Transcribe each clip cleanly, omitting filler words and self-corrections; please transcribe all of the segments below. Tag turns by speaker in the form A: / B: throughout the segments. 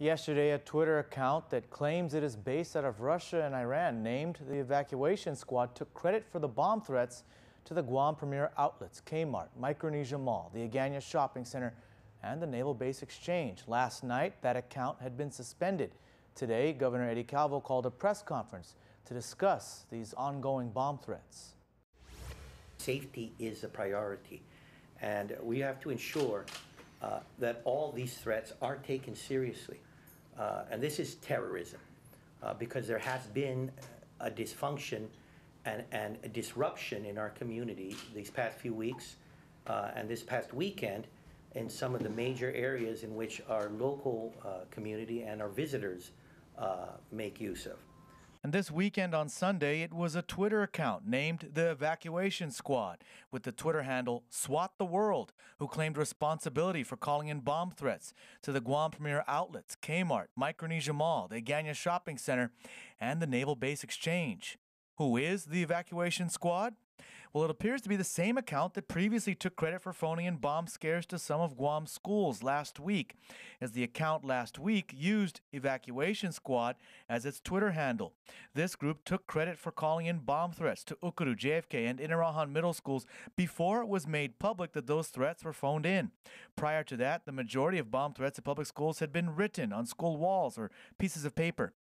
A: Yesterday, a Twitter account that claims it is based out of Russia and Iran, named the Evacuation Squad, took credit for the bomb threats to the Guam premier outlets, Kmart, Micronesia Mall, the Agana Shopping Center, and the Naval Base Exchange. Last night, that account had been suspended. Today, Governor Eddie Calvo called a press conference to discuss these ongoing bomb threats.
B: Safety is a priority, and we have to ensure that all these threats are taken seriously. And this is terrorism, because there has been a dysfunction and a disruption in our community these past few weeks and this past weekend in some of the major areas in which our local community and our visitors make use of.
A: And this weekend on Sunday, it was a Twitter account named the Evacuation Squad with the Twitter handle SWAT the World, who claimed responsibility for calling in bomb threats to the Guam premier outlets, Kmart, Micronesia Mall, the Agana Shopping Center, and the Naval Base Exchange. Who is the Evacuation Squad? Well, it appears to be the same account that previously took credit for phoning in bomb scares to some of Guam's schools last week, as the account last week used Evacuation Squad as its Twitter handle. This group took credit for calling in bomb threats to Ukuru, JFK, and Inarahan middle schools before it was made public that those threats were phoned in. Prior to that, the majority of bomb threats at public schools had been written on school walls or pieces of paper.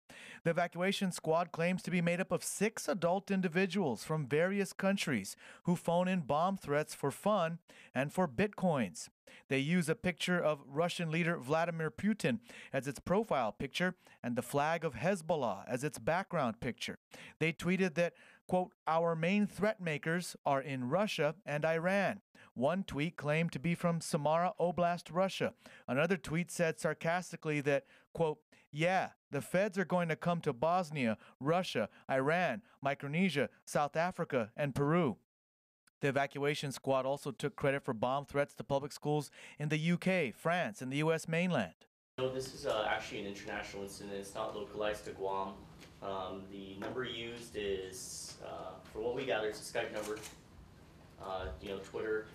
A: The Evacuation Squad claims to be made up of 6 adult individuals from various countries who phone in bomb threats for fun and for bitcoins. They use a picture of Russian leader Vladimir Putin as its profile picture and the flag of Hezbollah as its background picture. They tweeted that, quote, "Our main threat makers are in Russia and Iran." One tweet claimed to be from Samara Oblast, Russia. Another tweet said sarcastically that, quote, "Yeah, the feds are going to come to Bosnia, Russia, Iran, Micronesia, South Africa, and Peru." The Evacuation Squad also took credit for bomb threats to public schools in the UK, France, and the U.S. mainland.
C: So this is actually an international incident. It's not localized to Guam. The number used is, for what we gather, it's a Skype number. Twitter.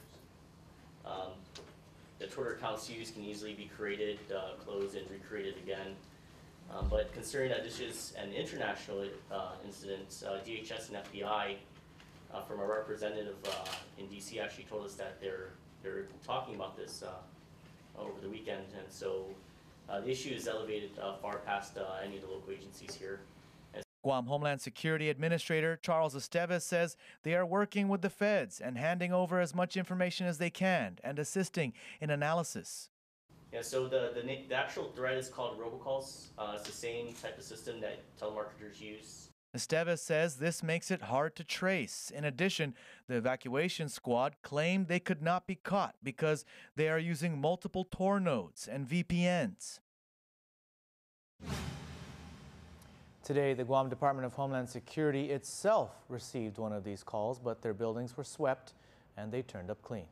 C: The Twitter accounts used can easily be created, closed, and recreated again. But considering that this is an international incident, DHS and FBI, from a representative in DC, actually told us that they're talking about this over the weekend, and so the issue is elevated far past any of the local agencies here.
A: Guam Homeland Security Administrator Charles Estevez says they are working with the feds and handing over as much information as they can and assisting in analysis.
C: Yeah, so the actual thread is called robocalls. It's the same type of system that telemarketers use.
A: Estevez says this makes it hard to trace. In addition, the Evacuation Squad claimed they could not be caught because they are using multiple Tor nodes and VPNs. Today, the Guam Department of Homeland Security itself received one of these calls, but their buildings were swept and they turned up clean.